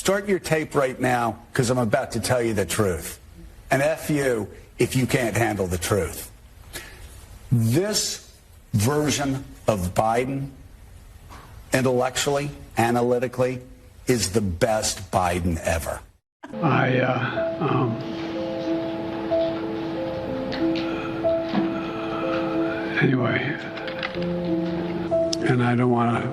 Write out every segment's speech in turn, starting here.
Start your tape right now, because I'm about to tell you the truth. And F you if you can't handle the truth. This version of Biden, intellectually, analytically, is the best Biden ever. Anyway, and I don't want to,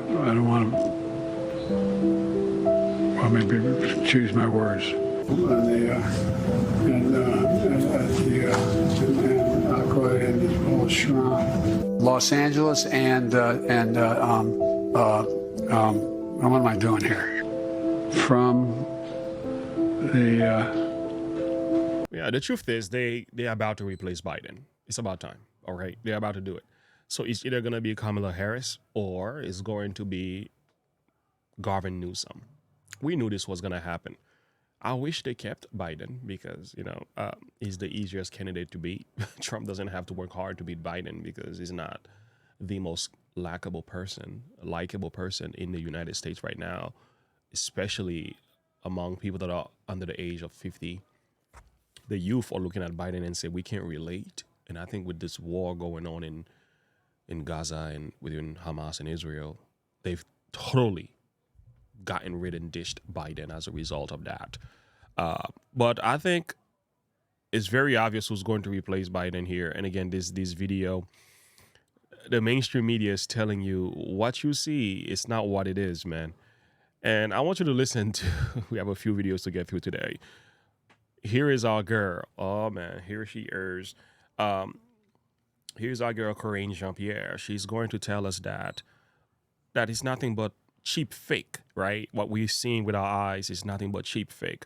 well, maybe choose my words. And I'll go ahead and just pull a strong. Los Angeles and what am I doing here? From the... Yeah, the truth is they're about to replace Biden. It's about time. All right, they're about to do it. So it's either going to be Kamala Harris or it's going to be Gavin Newsom. We knew this was going to happen. I wish they kept Biden because, he's the easiest candidate to beat. Trump doesn't have to work hard to beat Biden because he's not the most likable person in the United States right now, especially among people that are under the age of 50. The youth are looking at Biden and say, we can't relate. And I think with this war going on in Gaza and within Hamas and Israel, they've totally gotten rid and dished Biden as a result of that. But I think it's very obvious who's going to replace Biden here. And again, this video, the mainstream media is telling you what you see is not what it is, man. And I want you to listen to, we have a few videos to get through today. Here is our girl. Oh, man, here she is. Here's our girl, Corinne Jean-Pierre. She's going to tell us that is nothing but cheap fake, right? What we've seen with our eyes is nothing but cheap fake.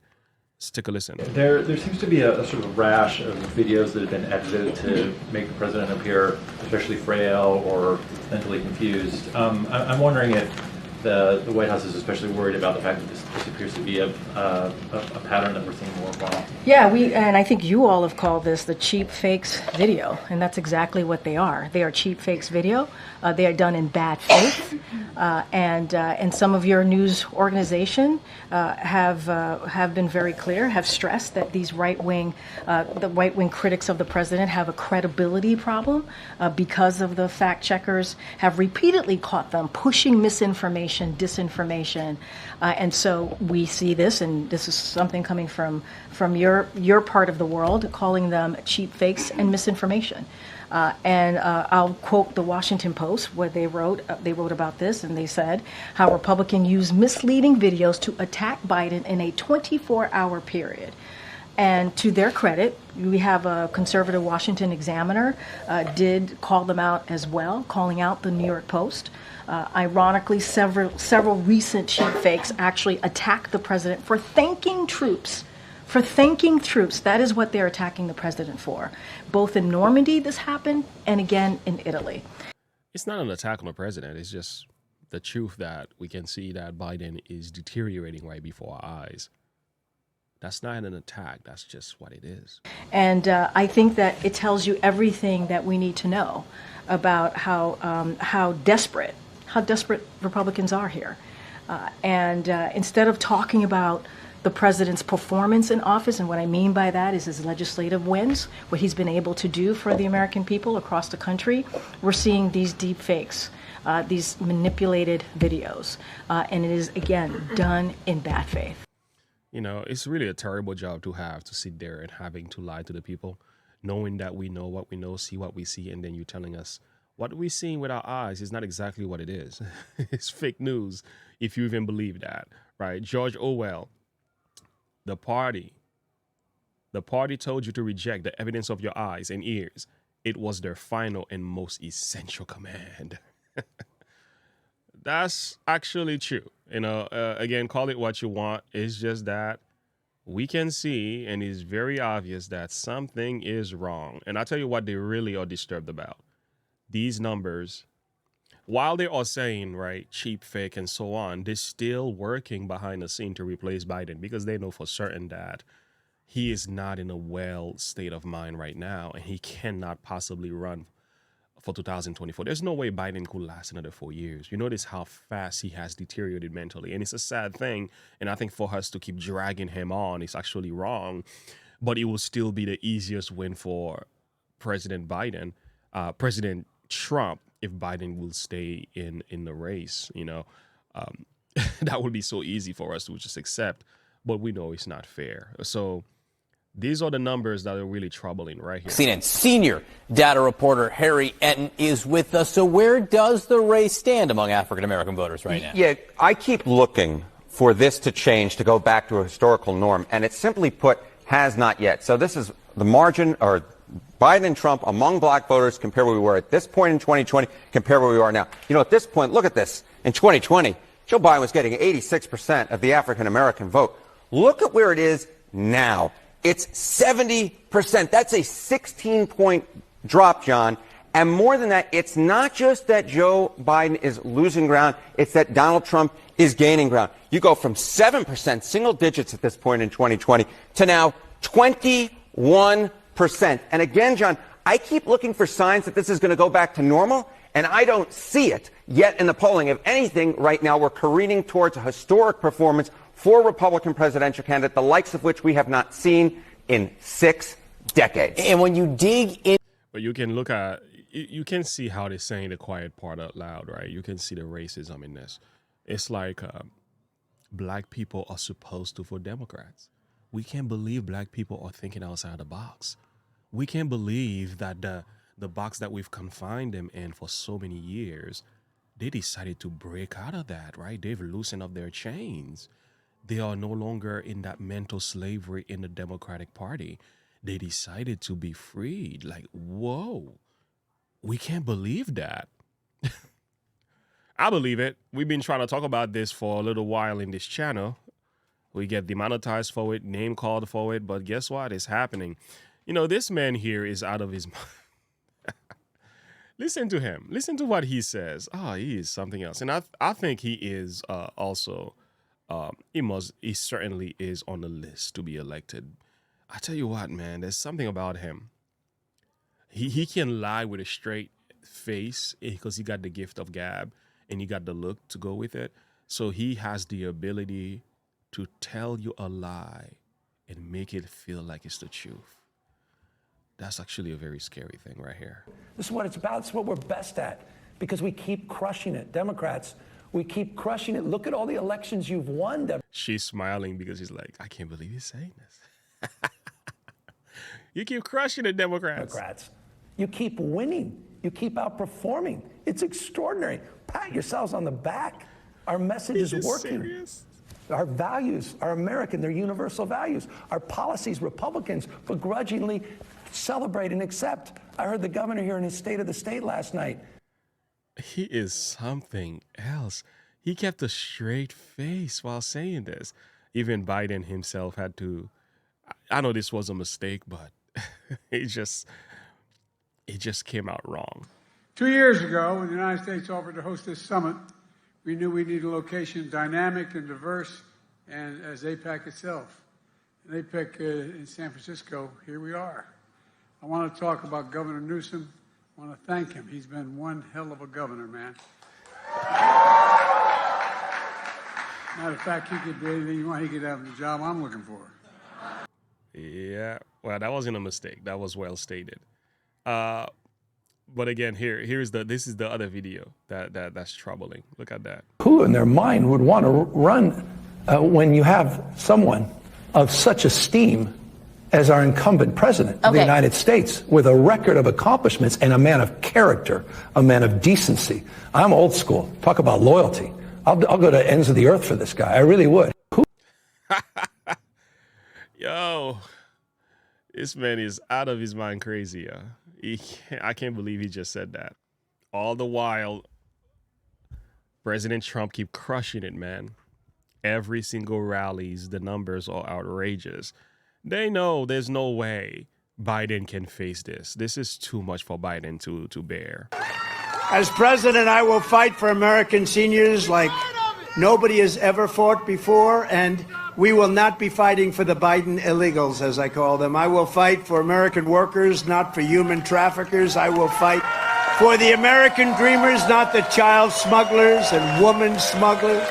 Let's take a listen. There seems to be a sort of rash of videos that have been edited to make the president appear especially frail or mentally confused. I'm wondering if the White House is especially worried about the fact that this appears to be a pattern that we're seeing more of often. Yeah, and I think you all have called this the cheap fakes video, and that's exactly what they are. They are cheap fakes video. They are done in bad faith, and some of your news organization have been very clear, have stressed that these the right wing critics of the president have a credibility problem because of the fact checkers have repeatedly caught them pushing misinformation, disinformation, and so we see this, and this is something coming from your part of the world, calling them cheap fakes and misinformation. And I'll quote the Washington Post, where they wrote about this, and they said how Republicans use misleading videos to attack Biden in a 24-hour period. And to their credit, we have a conservative Washington Examiner did call them out as well, calling out the New York Post. Ironically, several recent cheap fakes actually attacked the president for thanking troops. That is what they're attacking the president for. Both in Normandy, this happened, and again in Italy. It's not an attack on the president. It's just the truth that we can see that Biden is deteriorating right before our eyes. That's not an attack. That's just what it is. And I think that it tells you everything that we need to know about how desperate Republicans are here. Instead of talking about the president's performance in office, and what I mean by that is his legislative wins, what he's been able to do for the American people across the country, we're seeing these deep fakes, these manipulated videos, and it is, again, done in bad faith. It's really a terrible job to have to sit there and having to lie to the people, knowing that we know what we know, see what we see, and then you telling us what we're seeing with our eyes is not exactly what it is. It's fake news, if you even believe that, right? George Orwell, the party told you to reject the evidence of your eyes and ears. It was their final and most essential command. That's actually true. Again, call it what you want. It's just that we can see, and it's very obvious that something is wrong. And I'll tell you what they really are disturbed about. These numbers, while they are saying, right, cheap, fake, and so on, they're still working behind the scene to replace Biden because they know for certain that he is not in a well state of mind right now, and he cannot possibly run for 2024. There's no way Biden could last another 4 years. You notice how fast he has deteriorated mentally. And it's a sad thing. And I think for us to keep dragging him on is actually wrong. But it will still be the easiest win for President Trump, if Biden will stay in the race. That would be so easy for us to just accept. But we know it's not fair. So these are the numbers that are really troubling right here. CNN senior data reporter Harry Enton is with us. So where does the race stand among African-American voters right now? Yeah, I keep looking for this to change, to go back to a historical norm, and it simply put has not yet. So this is the margin, or Biden and Trump among black voters, compare where we were at this point in 2020, compare where we are now. At this point, look at this. In 2020, Joe Biden was getting 86% of the African-American vote. Look at where it is now. It's 70%. That's a 16-point drop, John. And more than that, it's not just that Joe Biden is losing ground. It's that Donald Trump is gaining ground. You go from 7%, single digits at this point in 2020, to now 21%. And again, John, I keep looking for signs that this is going to go back to normal, and I don't see it yet in the polling. If anything, right now we're careening towards a historic performance for Republican presidential candidate, the likes of which we have not seen in 6 decades. And when you dig in... But you can see how they're saying the quiet part out loud, right? You can see the racism in this. It's like black people are supposed to vote Democrats. We can't believe black people are thinking outside the box. We can't believe that the box that we've confined them in for so many years, they decided to break out of that, right? They've loosened up their chains. They are no longer in that mental slavery in the Democratic Party. They decided to be freed. Like, whoa, we can't believe that. I believe it. We've been trying to talk about this for a little while in this channel. We get demonetized for it, name called for it, but guess what? It's happening. This man here is out of his mind. Listen to him. Listen to what he says. He is something else. And I think he is also... he certainly is on the list to be elected. I tell you what, man, there's something about him. He can lie with a straight face because he got the gift of gab and he got the look to go with it. So he has the ability to tell you a lie and make it feel like it's the truth. That's actually a very scary thing right here. This is what it's about. This is what we're best at, because we keep crushing it. Democrats, we keep crushing it. Look at all the elections you've won. She's smiling because she's like, I can't believe he's saying this. You keep crushing it, Democrats. You keep winning. You keep outperforming. It's extraordinary. Pat yourselves on the back. Our message is working. Serious? Our values are American. They're universal values. Our policies, Republicans begrudgingly celebrate and accept. I heard the governor here in his State of the State last night. He is something else. He kept a straight face while saying this. Even Biden himself had to, I know this was a mistake, but it just came out wrong. 2 years ago, when the United States offered to host this summit, we knew we needed a location dynamic and diverse, and as APEC itself. And APEC in San Francisco, here we are. I want to talk about Governor Newsom. I want to thank him. He's been one hell of a governor, man. Matter of fact, he could do anything you want. He could have the job I'm looking for. Yeah, well, that wasn't a mistake. That was well stated. But again, this is the other video that's troubling. Look at that. Who in their mind would want to run when you have someone of such esteem as our incumbent president of the United States, with a record of accomplishments and a man of character, a man of decency? I'm old school. Talk about loyalty. I'll go to ends of the earth for this guy. I really would. Yo, this man is out of his mind crazy. I can't believe he just said that. All the while, President Trump keep crushing it, man. Every single rallies, the numbers are outrageous. They know there's no way Biden can face this. This is too much for Biden to bear. As president, I will fight for American seniors like nobody has ever fought before, and we will not be fighting for the Biden illegals, as I call them. I will fight for American workers, not for human traffickers. I will fight for the American dreamers, not the child smugglers and woman smugglers.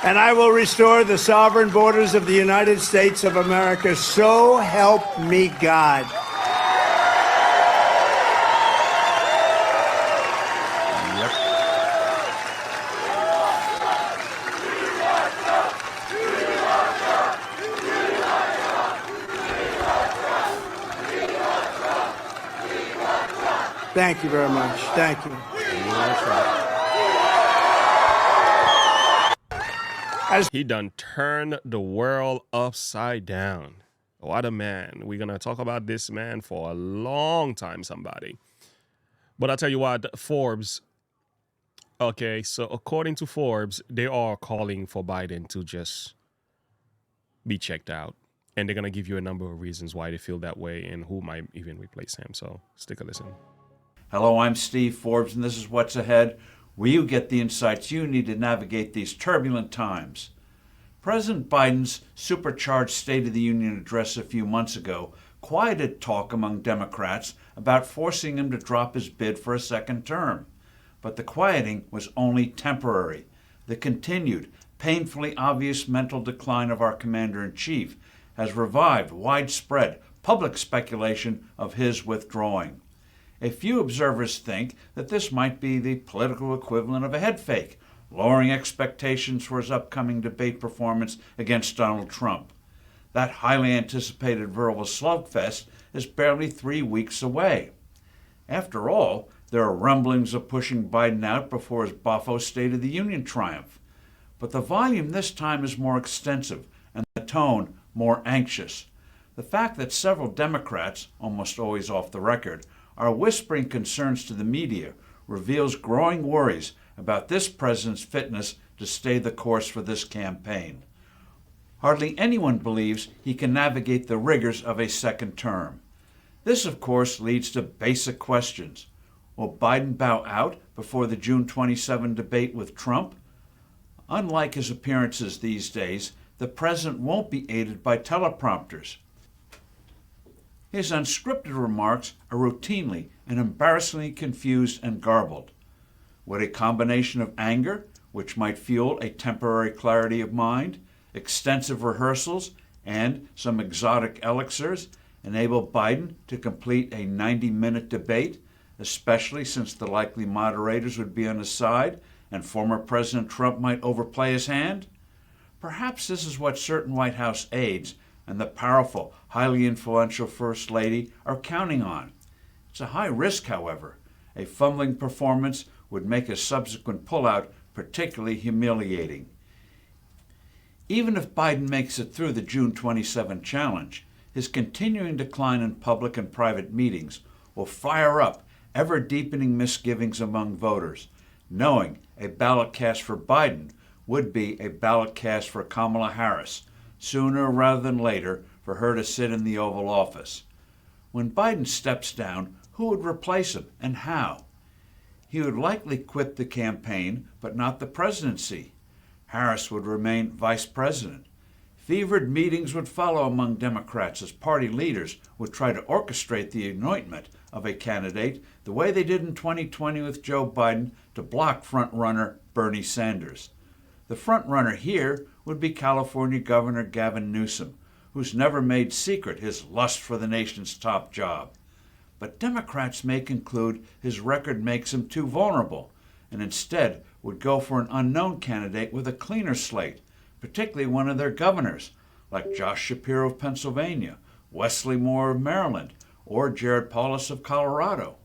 And I will restore the sovereign borders of the United States of America. So help me God. Thank you very much. Thank you. He done turned the world upside down. What a man. We're going to talk about this man for a long time, somebody. But I'll tell you what, Forbes, okay, so according to Forbes, they are calling for Biden to just be checked out. And they're going to give you a number of reasons why they feel that way and who might even replace him. So stick a listen. Hello, I'm Steve Forbes, and this is What's Ahead, where you get the insights you need to navigate these turbulent times. President Biden's supercharged State of the Union address a few months ago quieted talk among Democrats about forcing him to drop his bid for a second term. But the quieting was only temporary. The continued, painfully obvious mental decline of our commander-in-chief has revived widespread public speculation of his withdrawing. A few observers think that this might be the political equivalent of a head fake, lowering expectations for his upcoming debate performance against Donald Trump. That highly anticipated verbal slugfest is barely 3 weeks away. After all, there are rumblings of pushing Biden out before his boffo State of the Union triumph. But the volume this time is more extensive and the tone more anxious. The fact that several Democrats, almost always off the record, are whispering concerns to the media reveals growing worries about this president's fitness to stay the course for this campaign. Hardly anyone believes he can navigate the rigors of a second term. This, of course, leads to basic questions. Will Biden bow out before the June 27 debate with Trump? Unlike his appearances these days, the president won't be aided by teleprompters. His unscripted remarks are routinely and embarrassingly confused and garbled. Would a combination of anger, which might fuel a temporary clarity of mind, extensive rehearsals, and some exotic elixirs enable Biden to complete a 90-minute debate, especially since the likely moderators would be on his side and former President Trump might overplay his hand? Perhaps this is what certain White House aides and the powerful, highly influential First Lady are counting on. It's a high risk, however. A fumbling performance would make a subsequent pullout particularly humiliating. Even if Biden makes it through the June 27 challenge, his continuing decline in public and private meetings will fire up ever-deepening misgivings among voters, knowing a ballot cast for Biden would be a ballot cast for Kamala Harris, sooner rather than later for her to sit in the Oval Office. When Biden steps down, who would replace him and how? He would likely quit the campaign, but not the presidency. Harris would remain vice president. Fevered meetings would follow among Democrats as party leaders would try to orchestrate the anointment of a candidate the way they did in 2020 with Joe Biden to block frontrunner Bernie Sanders. The frontrunner here would be California Governor Gavin Newsom, who's never made secret his lust for the nation's top job. But Democrats may conclude his record makes him too vulnerable, and instead would go for an unknown candidate with a cleaner slate, particularly one of their governors, like Josh Shapiro of Pennsylvania, Wesley Moore of Maryland, or Jared Polis of Colorado.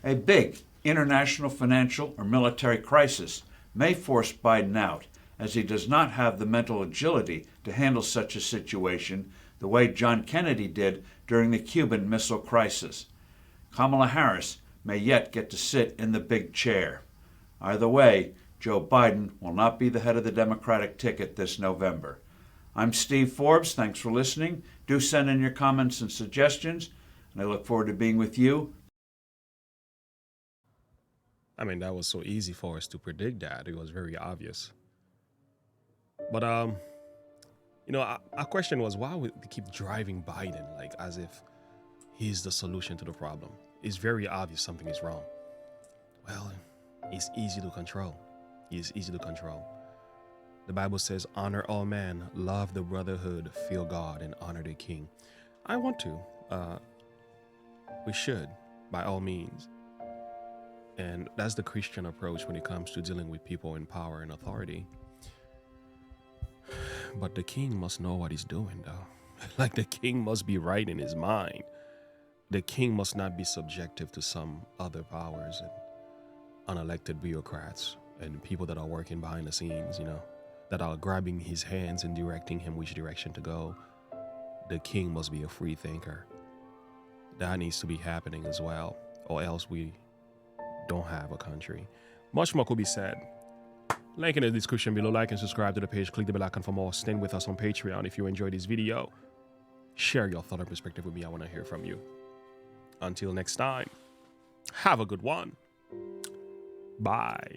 A big international financial or military crisis may force Biden out, as he does not have the mental agility to handle such a situation the way John Kennedy did during the Cuban Missile Crisis. Kamala Harris may yet get to sit in the big chair. Either way, Joe Biden will not be the head of the Democratic ticket this November. I'm Steve Forbes. Thanks for listening. Do send in your comments and suggestions, and I look forward to being with you. I mean, that was so easy for us to predict that. It was very obvious. But, our question was, why would they keep driving Biden like as if he's the solution to the problem? It's very obvious something is wrong. well, it's easy to control. It's easy to control. The Bible says, honor all men, love the brotherhood, fear God, and honor the king. I want to. We should, by all means. And that's the Christian approach when it comes to dealing with people in power and authority. But the king must know what he's doing, though. Like, the king must be right in his mind. The king must not be subjective to some other powers and unelected bureaucrats and people that are working behind the scenes, you know, that are grabbing his hands and directing him which direction to go. The king must be a free thinker. That needs to be happening as well, or else we don't have a country. Much more could be said. Link in the description below. Like and subscribe to the page. Click the bell icon for more. Stand with us on Patreon. If you enjoyed this video, share your thought and perspective with me. I want to hear from you. Until next time, have a good one. Bye.